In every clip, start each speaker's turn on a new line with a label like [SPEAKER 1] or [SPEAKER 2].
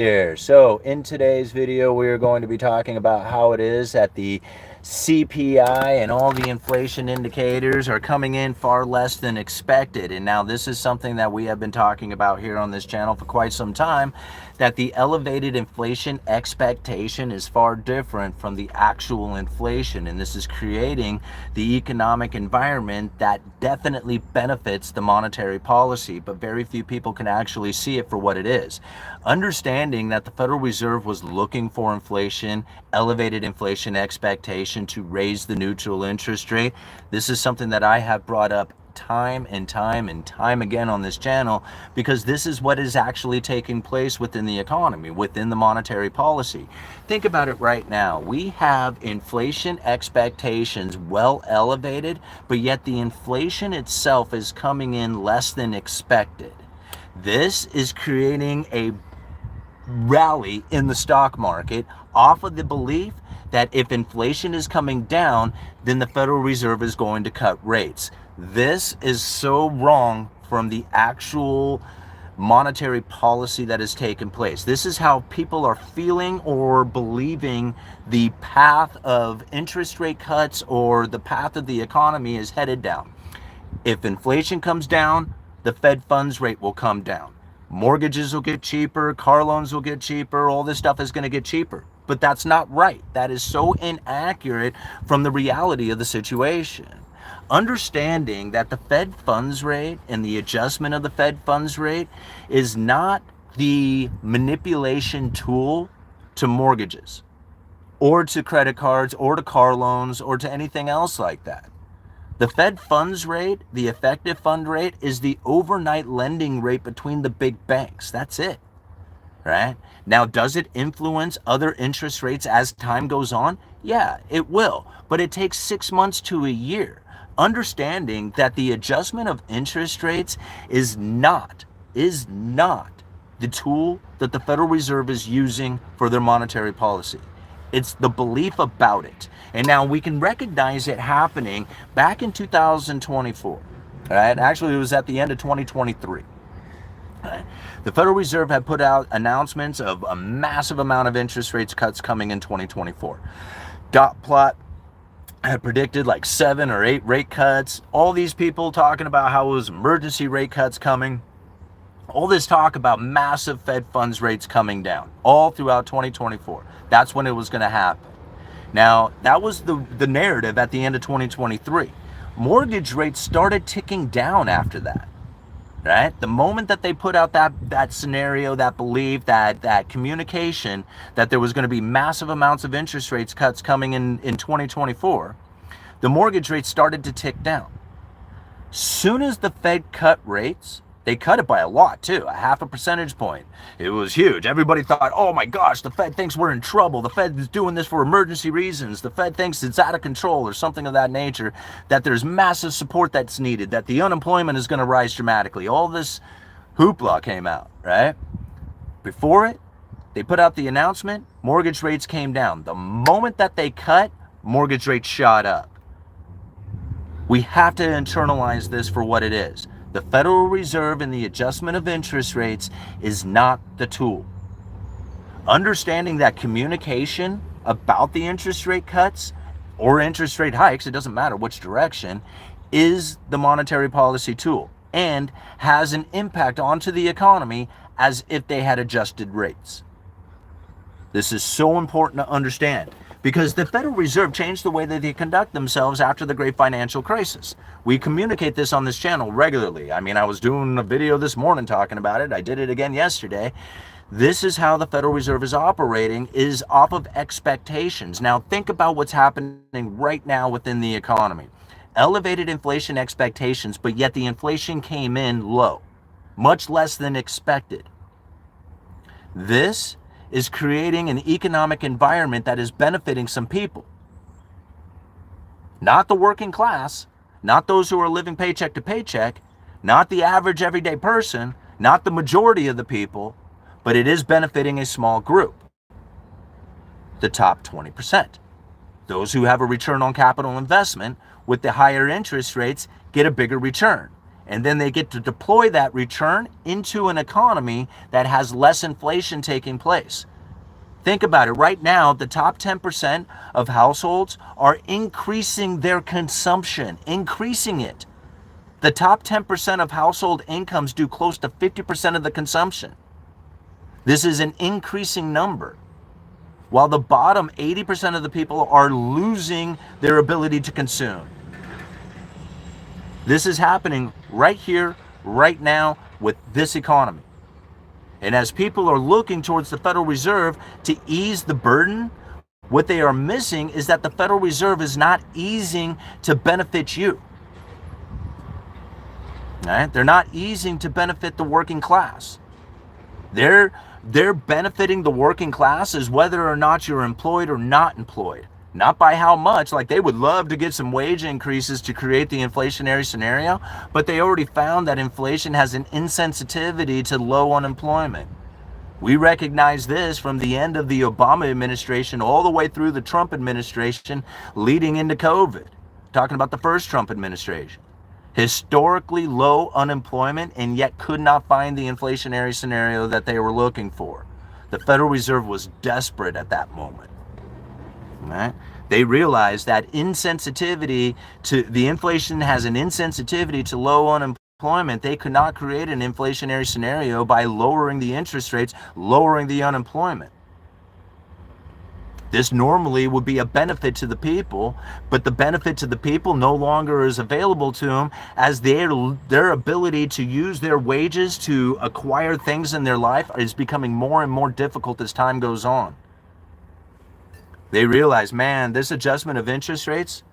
[SPEAKER 1] Here. So in today's video, we are going to be talking about how it is that the CPI and all the inflation indicators are coming in far less than expected. And now this is something that we have been talking about here on this channel for quite some time, that the elevated inflation expectation is far different from the actual inflation. And this is creating the economic environment that definitely benefits the monetary policy, but very few people can actually see it for what it is. Understanding that the Federal Reserve was looking for inflation, elevated inflation expectation to raise the neutral interest rate. This is something that I have brought up time and time again on this channel, because this is what is actually taking place within the economy, within the monetary policy. Think about it right now. We have inflation expectations well elevated, but yet the inflation itself is coming in less than expected. This is creating a rally in the stock market off of the belief that if inflation is coming down, then the Federal Reserve is going to cut rates. This is so wrong from the actual monetary policy that has taken place. This is how people are feeling or believing the path of interest rate cuts or the path of the economy is headed down. If inflation comes down, the Fed funds rate will come down. Mortgages will get cheaper, car loans will get cheaper, all this stuff is going to get cheaper. But that's not right. That is so inaccurate from the reality of the situation. Understanding that the Fed funds rate and the adjustment of the Fed funds rate is not the manipulation tool to mortgages or to credit cards or to car loans or to anything else like that. The Fed funds rate, the effective fund rate, is the overnight lending rate between the big banks. That's it, right? Now, does it influence other interest rates as time goes on? Yeah, it will, but it takes 6 months to a year. Understanding that the adjustment of interest rates is not the tool that the Federal Reserve is using for their monetary policy. It's the belief about it. And now we can recognize it happening back in 2024. Right? Actually, it was at the end of 2023. Right? The Federal Reserve had put out announcements of a massive amount of interest rates cuts coming in 2024. Dot plot had predicted like 7 or 8 rate cuts. All these people talking about how it was emergency rate cuts coming. All this talk about massive Fed funds rates coming down all throughout 2024. That's when it was going to happen. Now, that was the narrative at the end of 2023. Mortgage rates started ticking down after that, right? The moment that they put out that scenario, that belief, that communication that there was going to be massive amounts of interest rates cuts coming in 2024, the mortgage rates started to tick down. Soon as the Fed cut rates, they cut it by a lot too, a 0.5 percentage point. It was huge. Everybody thought, oh my gosh, the Fed thinks we're in trouble. The Fed is doing this for emergency reasons. The Fed thinks it's out of control or something of that nature, that there's massive support that's needed, that the unemployment is going to rise dramatically. All this hoopla came out, right? Before it, they put out the announcement, mortgage rates came down. The moment that they cut, mortgage rates shot up. We have to internalize this for what it is. The Federal Reserve and the adjustment of interest rates is not the tool. Understanding that communication about the interest rate cuts or interest rate hikes, it doesn't matter which direction, is the monetary policy tool and has an impact onto the economy as if they had adjusted rates. This is so important to understand, because the Federal Reserve changed the way that they conduct themselves after the great financial crisis. We communicate this on this channel regularly. I mean, I was doing a video this morning talking about it. I did it again yesterday. This is how the Federal Reserve is operating, is off of expectations. Now, think about what's happening right now within the economy. Elevated inflation expectations, but yet the inflation came in low, much less than expected. This is creating an economic environment that is benefiting some people. Not the working class, not those who are living paycheck to paycheck, not the average everyday person, not the majority of the people, but it is benefiting a small group, the top 20%. Those who have a return on capital investment with the higher interest rates get a bigger return. And then they get to deploy that return into an economy that has less inflation taking place. Think about it. Right now, the top 10% of households are increasing their consumption, increasing it. The top 10% of household incomes do close to 50% of the consumption. This is an increasing number. While the bottom 80% of the people are losing their ability to consume. This is happening right here, right now, with this economy. And as people are looking towards the Federal Reserve to ease the burden, what they are missing is that the Federal Reserve is not easing to benefit you. All right? They're not easing to benefit the working class. They're benefiting the working class is whether or not you're employed or not employed. Not by how much. Like, they would love to get some wage increases to create the inflationary scenario, but they already found that inflation has an insensitivity to low unemployment. We recognize this from the end of the Obama administration all the way through the Trump administration leading into COVID. Talking about the first Trump administration. Historically low unemployment, and yet could not find the inflationary scenario that they were looking for. The Federal Reserve was desperate at that moment. Right? They realized that insensitivity to the inflation has an insensitivity to low unemployment. They could not create an inflationary scenario by lowering the interest rates, lowering the unemployment. This normally would be a benefit to the people, but the benefit to the people no longer is available to them, as their ability to use their wages to acquire things in their life is becoming more and more difficult as time goes on. They realize, man, this adjustment of interest rates,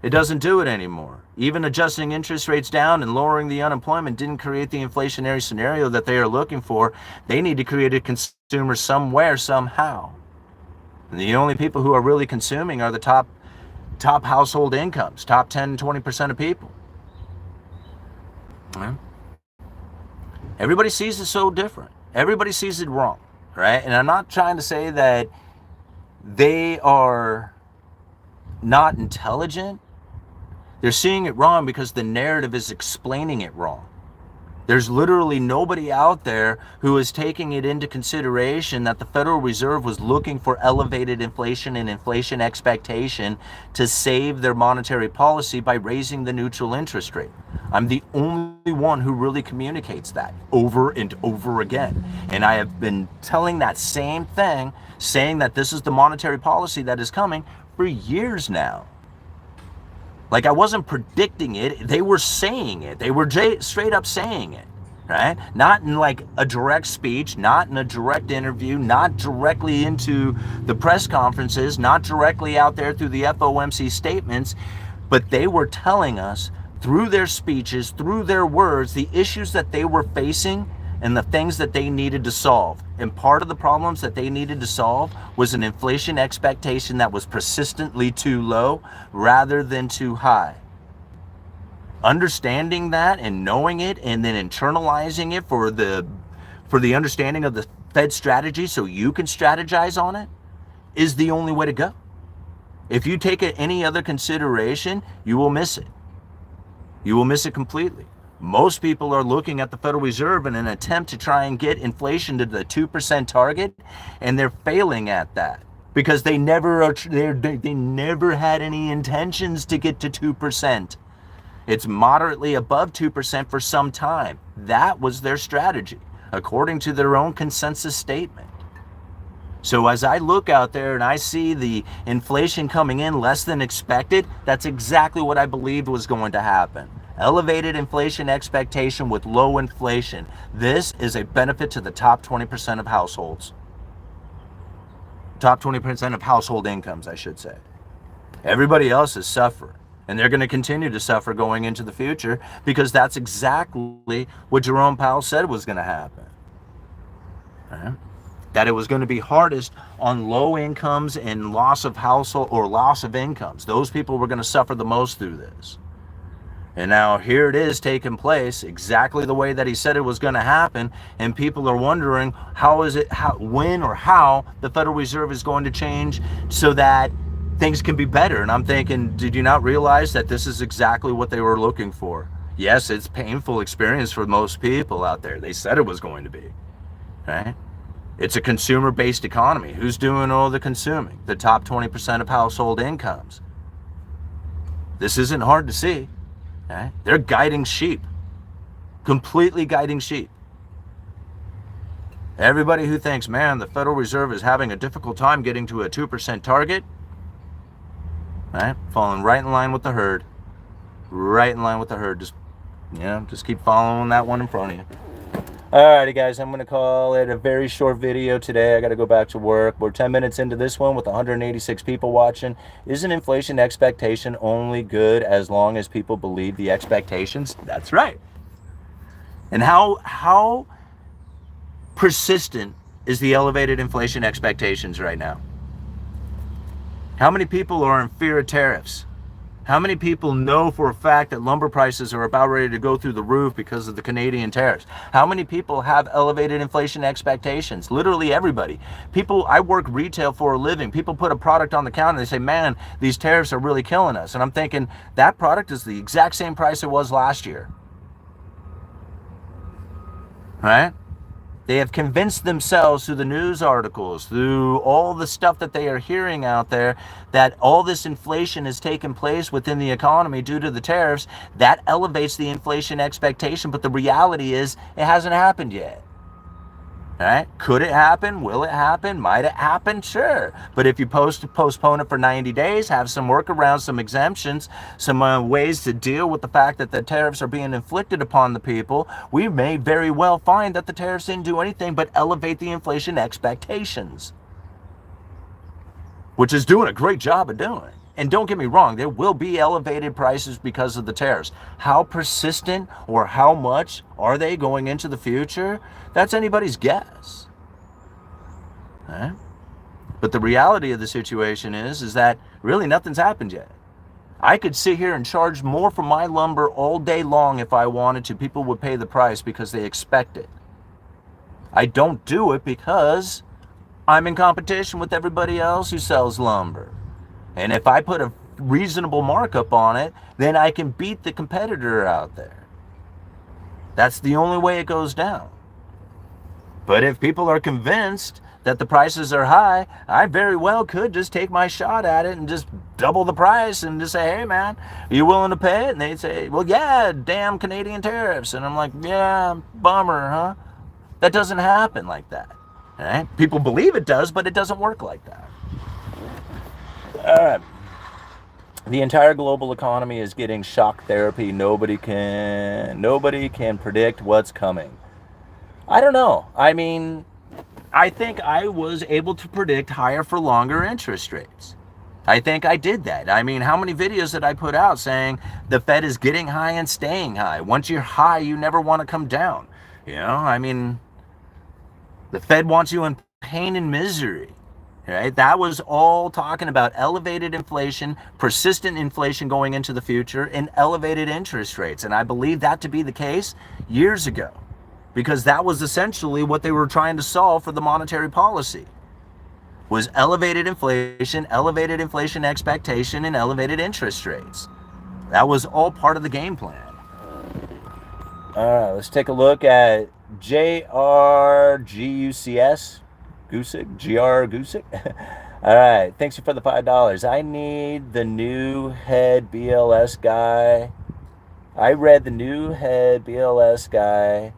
[SPEAKER 1] it doesn't do it anymore. Even adjusting interest rates down and lowering the unemployment didn't create the inflationary scenario that they are looking for. They need to create a consumer somewhere, somehow. And the only people who are really consuming are the top household incomes, top 10, 20% of people. Yeah. Everybody sees it so different. Everybody sees it wrong, right? And I'm not trying to say that they are not intelligent. They're seeing it wrong because the narrative is explaining it wrong. There's literally nobody out there who is taking it into consideration that the Federal Reserve was looking for elevated inflation and inflation expectation to save their monetary policy by raising the neutral interest rate. I'm the only one who really communicates that over and over again. And I have been telling that same thing, saying that this is the monetary policy that is coming for years now. Like, I wasn't predicting it. They were saying it. They were straight up saying it, right? Not in like a direct speech, not in a direct interview, not directly into the press conferences, not directly out there through the FOMC statements, but they were telling us through their speeches, through their words, the issues that they were facing and the things that they needed to solve. And part of the problems that they needed to solve was an inflation expectation that was persistently too low rather than too high. Understanding that and knowing it and then internalizing it for the understanding of the Fed strategy so you can strategize on it is the only way to go. If you take any other consideration, you will miss it. You will miss it completely. Most people are looking at the Federal Reserve in an attempt to try and get inflation to the 2% target, and they're failing at that because they never had any intentions to get to 2%. It's moderately above 2% for some time. That was their strategy, according to their own consensus statement. So as I look out there and I see the inflation coming in less than expected, that's exactly what I believed was going to happen. Elevated inflation expectation with low inflation. This is a benefit to the top 20% of households. Top 20% of household incomes, I should say. Everybody else is suffering. And they're going to continue to suffer going into the future because that's exactly what Jerome Powell said was going to happen. Right? That it was going to be hardest on low incomes and loss of household or loss of incomes. Those people were going to suffer the most through this. And now here it is taking place exactly the way that he said it was going to happen. And people are wondering when or how the Federal Reserve is going to change so that things can be better. And I'm thinking, did you not realize that this is exactly what they were looking for? Yes, it's a painful experience for most people out there. They said it was going to be, right? It's a consumer-based economy. Who's doing all the consuming? The top 20% of household incomes. This isn't hard to see, right? They're guiding sheep, completely guiding sheep. Everybody who thinks, man, the Federal Reserve is having a difficult time getting to a 2% target, right? Falling right in line with the herd. Right in line with the herd. Just keep following that one in front of you. Alrighty, guys, I'm going to call it a very short video today. I got to go back to work. We're 10 minutes into this one with 186 people watching. Isn't inflation expectation only good as long as people believe the expectations? That's right. And how persistent is the elevated inflation expectations right now? How many people are in fear of tariffs? How many people know for a fact that lumber prices are about ready to go through the roof because of the Canadian tariffs? How many people have elevated inflation expectations? Literally everybody. People, I work retail for a living. People put a product on the counter and they say, man, these tariffs are really killing us. And I'm thinking, that product is the exact same price it was last year. Right? They have convinced themselves through the news articles, through all the stuff that they are hearing out there, that all this inflation has taken place within the economy due to the tariffs. That elevates the inflation expectation, but the reality is it hasn't happened yet. All right? Could it happen? Will it happen? Might it happen? Sure. But if you postpone it for 90 days, have some workarounds, some exemptions, some ways to deal with the fact that the tariffs are being inflicted upon the people, we may very well find that the tariffs didn't do anything but elevate the inflation expectations, which is doing a great job of doing. And don't get me wrong, there will be elevated prices because of the tariffs. How persistent or how much are they going into the future? That's anybody's guess. Right? But the reality of the situation is that really nothing's happened yet. I could sit here and charge more for my lumber all day long if I wanted to. People would pay the price because they expect it. I don't do it because I'm in competition with everybody else who sells lumber. And if I put a reasonable markup on it, then I can beat the competitor out there. That's the only way it goes down. But if people are convinced that the prices are high, I very well could just take my shot at it and just double the price and just say, hey man, are you willing to pay it? And they'd say, well, yeah, damn Canadian tariffs. And I'm like, yeah, bummer, huh? That doesn't happen like that. Right? People believe it does, but it doesn't work like that. All right. The entire global economy is getting shock therapy. Nobody can predict what's coming. I don't know. I mean, I think I was able to predict higher for longer interest rates. I think I did that. I mean, how many videos did I put out saying the Fed is getting high and staying high? Once you're high, you never want to come down. You know, I mean, the Fed wants you in pain and misery. Right? That was all talking about elevated inflation, persistent inflation going into the future, and elevated interest rates. And I believe that to be the case years ago, because that was essentially what they were trying to solve for the monetary policy, was elevated inflation expectation, and elevated interest rates. That was all part of the game plan. All right, let's take a look at JRGUCS. GR Gusick. All right, thanks for the $5. I need the new head BLS guy. I read the new head BLS guy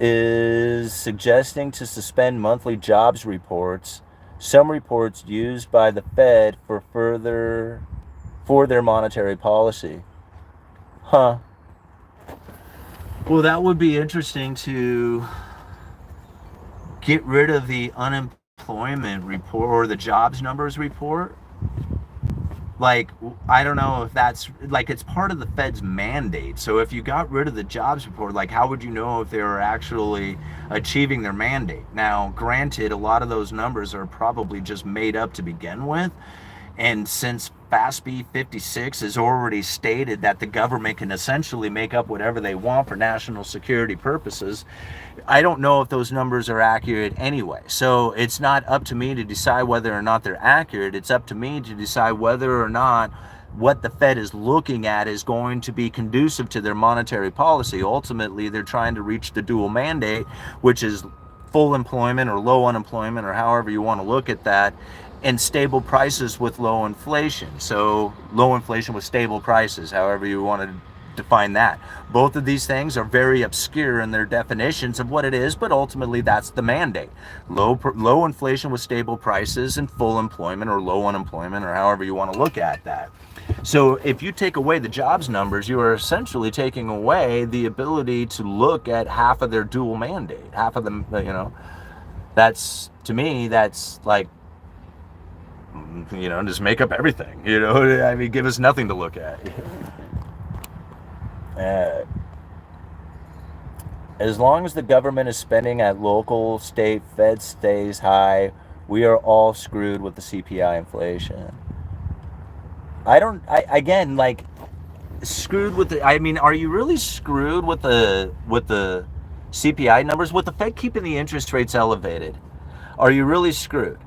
[SPEAKER 1] is suggesting to suspend monthly jobs reports, some reports used by the Fed for their monetary policy. Huh. Well, that would be interesting to get rid of the unemployment report or the jobs numbers report. Like, I don't know if that's, like, it's part of the Fed's mandate. So if you got rid of the jobs report, like, how would you know if they were actually achieving their mandate? Now, granted, a lot of those numbers are probably just made up to begin with. And since FASB 56 has already stated that the government can essentially make up whatever they want for national security purposes, I don't know if those numbers are accurate anyway. So it's not up to me to decide whether or not they're accurate. It's up to me to decide whether or not what the Fed is looking at is going to be conducive to their monetary policy. Ultimately, they're trying to reach the dual mandate, which is full employment or low unemployment, or however you want to look at that, and stable prices with low inflation. So low inflation with stable prices, however you want to define that. Both of these things are very obscure in their definitions of what it is, but ultimately that's the mandate. Low inflation with stable prices and full employment or low unemployment, or however you want to look at that. So if you take away the jobs numbers, you are essentially taking away the ability to look at half of their dual mandate. Half of them, that's, to me, that's like, just make up everything. I mean, give us nothing to look at. As long as the government is spending at local, state, Fed stays high, we are all screwed with the CPI inflation. Again, like, screwed with the, I mean, are you really screwed with the CPI numbers? With the Fed keeping the interest rates elevated, are you really screwed?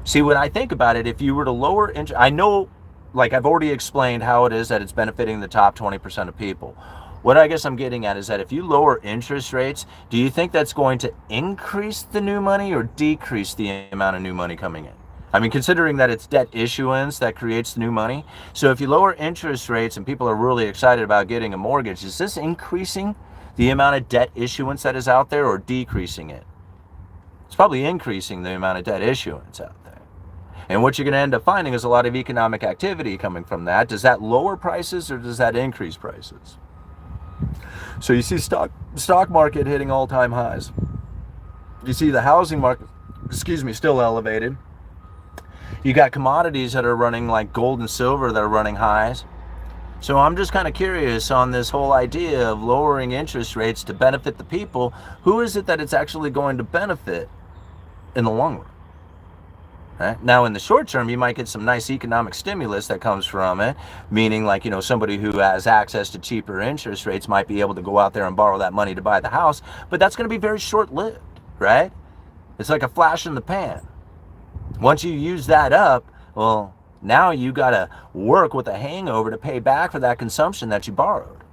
[SPEAKER 1] See, when I think about it, if you were to lower interest, I know, like I've already explained how it is that it's benefiting the top 20% of people. What I guess I'm getting at is that if you lower interest rates, do you think that's going to increase the new money or decrease the amount of new money coming in? I mean, considering that it's debt issuance that creates the new money. So if you lower interest rates and people are really excited about getting a mortgage, is this increasing the amount of debt issuance that is out there or decreasing it? It's probably increasing the amount of debt issuance out there. And what you're going to end up finding is a lot of economic activity coming from that. Does that lower prices or does that increase prices? So you see stock market hitting all-time highs. You see the housing market, still elevated. You got commodities that are running like gold and silver that are running highs. So I'm just kind of curious on this whole idea of lowering interest rates to benefit the people. Who is it that it's actually going to benefit in the long run? Right? Now, in the short term, you might get some nice economic stimulus that comes from it, meaning like, somebody who has access to cheaper interest rates might be able to go out there and borrow that money to buy the house, but that's going to be very short-lived, right? It's like a flash in the pan. Once you use that up, well, now you got to work with a hangover to pay back for that consumption that you borrowed.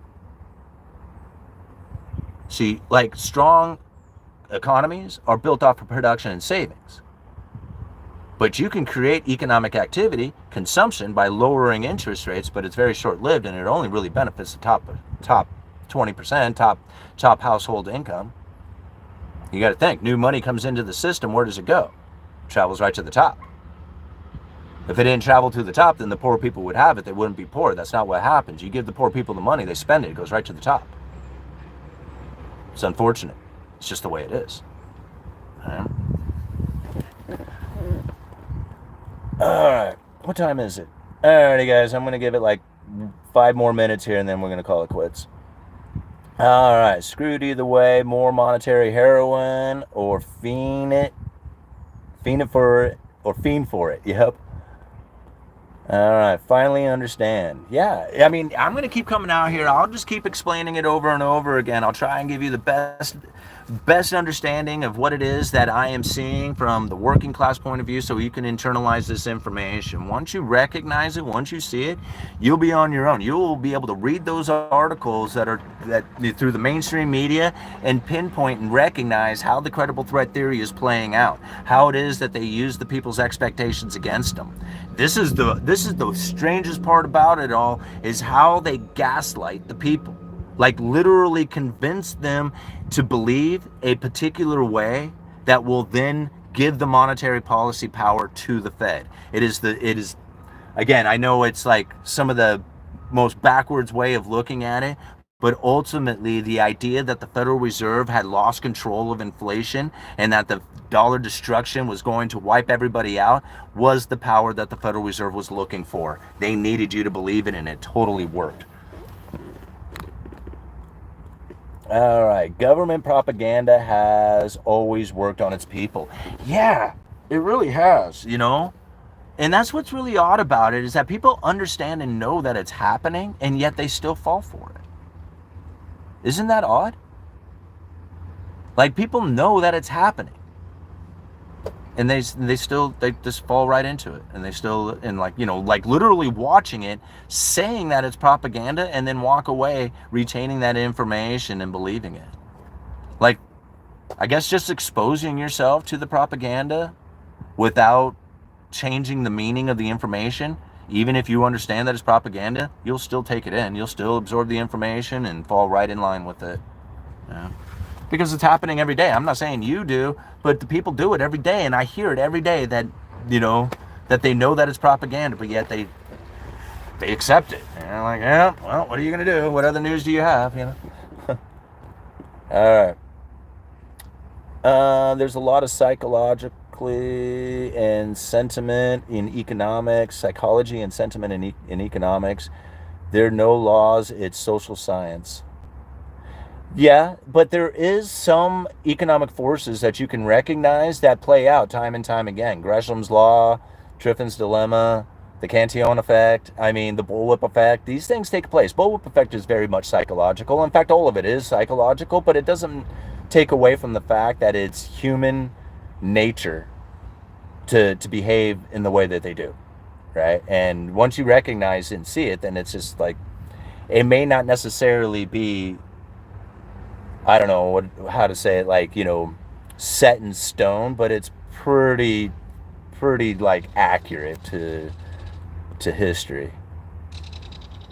[SPEAKER 1] See, like, strong economies are built off of production and savings. But you can create economic activity, consumption, by lowering interest rates, but it's very short-lived, and it only really benefits the top 20%, top household income. You got to think, new money comes into the system, where does it go? It travels right to the top. If it didn't travel to the top, then the poor people would have it. They wouldn't be poor. That's not what happens. You give the poor people the money, they spend it, it goes right to the top. It's unfortunate. It's just the way it is. Alright, what time is it? Alrighty guys, I'm going to give it like 5 more minutes here and then we're going to call it quits. Alright, screwed either way, more monetary heroin or fiend for it, yep. Alright, finally understand. Yeah, I mean, I'm going to keep coming out here. I'll just keep explaining it over and over again. I'll try and give you the best understanding of what it is that I am seeing from the working class point of view so you can internalize this information. Once you recognize it, once you see it, you'll be on your own. You'll be able to read those articles that through the mainstream media and pinpoint and recognize how the credible threat theory is playing out, how it is that they use the people's expectations against them. This is the strangest part about it all, is how they gaslight the people. Like, literally convince them to believe a particular way that will then give the monetary policy power to the Fed. It is again, I know it's like some of the most backwards way of looking at it, but ultimately the idea that the Federal Reserve had lost control of inflation and that the dollar destruction was going to wipe everybody out was the power that the Federal Reserve was looking for. They needed you to believe it, and it totally worked. All right, government propaganda has always worked on its people. Yeah, it really has, And that's what's really odd about it, is that people understand and know that it's happening, and yet they still fall for it. Isn't that odd? Like, people know that it's happening. and they just fall right into it, and they still, and like, you know, like literally watching it, saying that it's propaganda, and then walk away retaining that information and believing it. Like, I guess just exposing yourself to the propaganda without changing the meaning of the information. Even if you understand that it's propaganda, you'll still take it in, you'll still absorb the information and fall right in line with it. Yeah. Because it's happening every day. I'm not saying you do, but the people do it every day, and I hear it every day that, you know, that they know that it's propaganda, but yet they accept it. And they're like, yeah, well, what are you gonna do? What other news do you have? You know. All right. There's a lot of psychologically and sentiment in economics, psychology and sentiment in economics. There are no laws. It's social science. Yeah, but there is some economic forces that you can recognize that play out time and time again. Gresham's law, Triffin's dilemma, the Cantillon effect, I mean, the bullwhip effect. These things take place. Bullwhip effect is very much psychological. In fact, all of it is psychological, but it doesn't take away from the fact that it's human nature to behave in the way that they do, right? And once you recognize and see it, then it's just like, it may not necessarily be, I don't know how to say it, like, you know, set in stone, but it's pretty like accurate to history.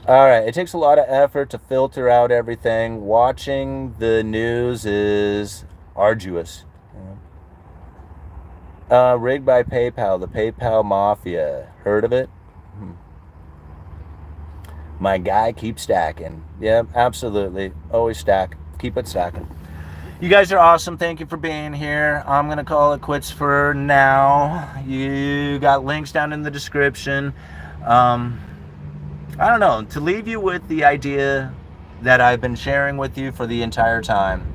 [SPEAKER 1] All right, it takes a lot of effort to filter out everything. Watching the news is arduous. Rigged by PayPal, the PayPal mafia. Heard of it? My guy keeps stacking. Yeah, absolutely. Always stack. Keep it stacking. You guys are awesome. Thank you for being here. I'm going to call it quits for now. You got links down in the description. I don't know. To leave you with the idea that I've been sharing with you for the entire time,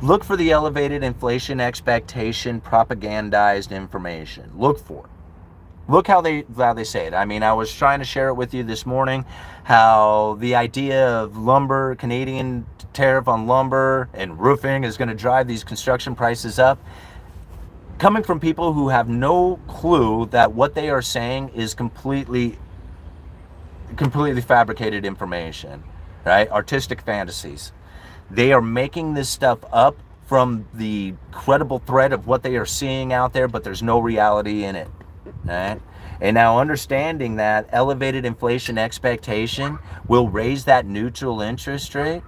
[SPEAKER 1] look for the elevated inflation expectation propagandized information. Look for it. Look how they say it. I mean, I was trying to share it with you this morning, how the idea of lumber, Canadian tariff on lumber and roofing is going to drive these construction prices up. Coming from people who have no clue that what they are saying is completely fabricated information, right? Artistic fantasies. They are making this stuff up from the credible threat of what they are seeing out there, but there's no reality in it. Right? And now understanding that elevated inflation expectation will raise that neutral interest rate.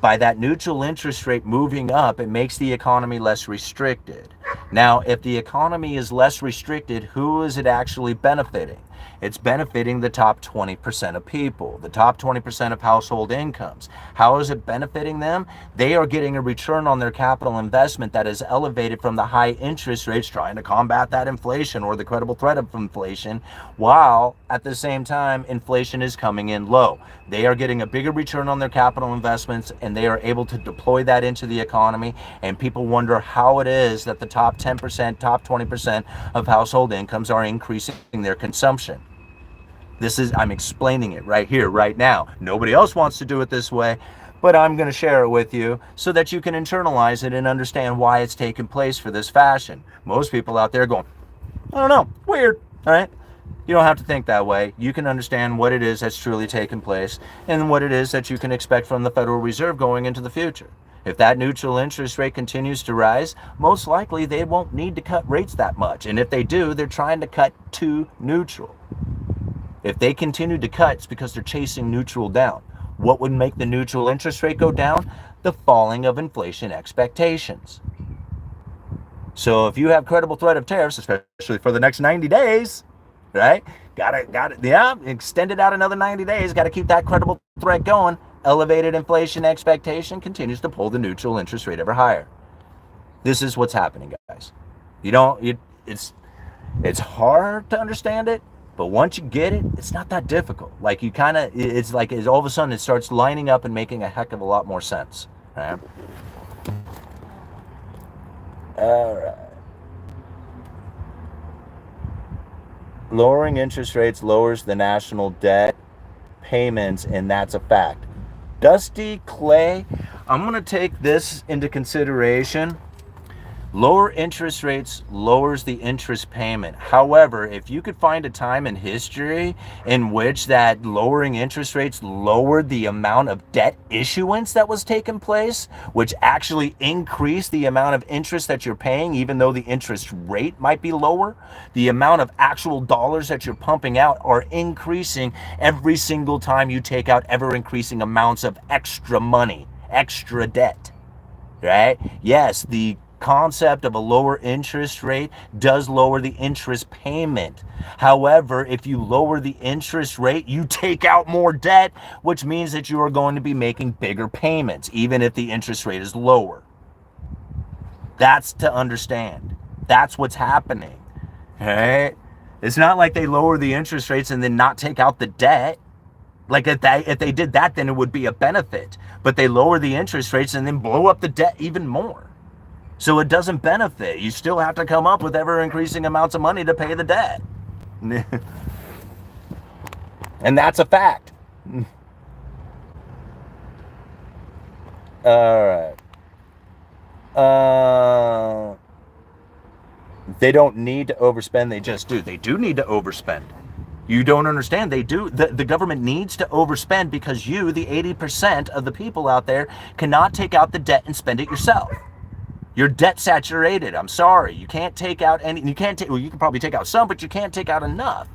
[SPEAKER 1] By that neutral interest rate moving up, it makes the economy less restricted. Now, if the economy is less restricted, who is it actually benefiting? It's benefiting the top 20% of people, the top 20% of household incomes. How is it benefiting them? They are getting a return on their capital investment that is elevated from the high interest rates trying to combat that inflation or the credible threat of inflation, while at the same time, inflation is coming in low. They are getting a bigger return on their capital investments, and they are able to deploy that into the economy. And people wonder how it is that the top 10%, top 20% of household incomes are increasing their consumption. I'm explaining it right here, right now. Nobody else wants to do it this way, but I'm going to share it with you so that you can internalize it and understand why it's taking place for this fashion. Most people out there going, I don't know, weird, all right? You don't have to think that way. You can understand what it is that's truly taking place and what it is that you can expect from the Federal Reserve going into the future. If that neutral interest rate continues to rise, most likely they won't need to cut rates that much. And if they do, they're trying to cut to neutral. If they continue to cut, it's because they're chasing neutral down. What would make the neutral interest rate go down? The falling of inflation expectations. So if you have credible threat of tariffs, especially for the next 90 days, right? Got it. Yeah, extend it out another 90 days. Got to keep that credible threat going. Elevated inflation expectation continues to pull the neutral interest rate ever higher. This is what's happening, guys. It's hard to understand it, but once you get it, it's not that difficult. Like it's like all of a sudden it starts lining up and making a heck of a lot more sense. Right? All right. Lowering interest rates lowers the national debt payments, and that's a fact. Dusty Clay, I'm going to take this into consideration. Lower interest rates lowers the interest payment. However, if you could find a time in history in which that lowering interest rates lowered the amount of debt issuance that was taking place, which actually increased the amount of interest that you're paying, even though the interest rate might be lower, the amount of actual dollars that you're pumping out are increasing every single time you take out ever increasing amounts of extra money, extra debt, right? Yes, the concept of a lower interest rate does lower the interest payment. However, if you lower the interest rate, you take out more debt, which means that you are going to be making bigger payments, even if the interest rate is lower. That's to understand. That's what's happening. Right? It's not like they lower the interest rates and then not take out the debt. Like if they did that, then it would be a benefit. But they lower the interest rates and then blow up the debt even more. So it doesn't benefit. You still have to come up with ever increasing amounts of money to pay the debt. And that's a fact. All right. They don't need to overspend. They just do. They do need to overspend. You don't understand. They do. The government needs to overspend because you, the 80% of the people out there, cannot take out the debt and spend it yourself. You're debt saturated. I'm sorry. You can't take out any. You can't take. Well, you can probably take out some, but you can't take out enough,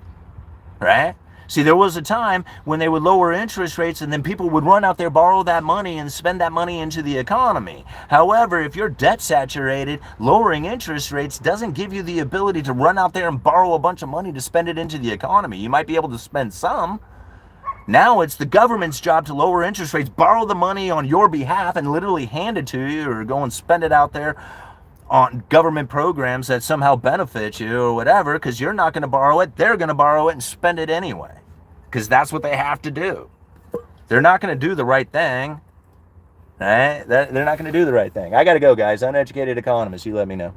[SPEAKER 1] right? See, there was a time when they would lower interest rates, and then people would run out there, borrow that money, and spend that money into the economy. However, if you're debt saturated, lowering interest rates doesn't give you the ability to run out there and borrow a bunch of money to spend it into the economy. You might be able to spend some. Now it's the government's job to lower interest rates, borrow the money on your behalf and literally hand it to you, or go and spend it out there on government programs that somehow benefit you or whatever, because you're not going to borrow it. They're going to borrow it and spend it anyway, because that's what they have to do. They're not going to do the right thing. Right? They're not going to do the right thing. I got to go, guys. Uneducated Economist. You let me know.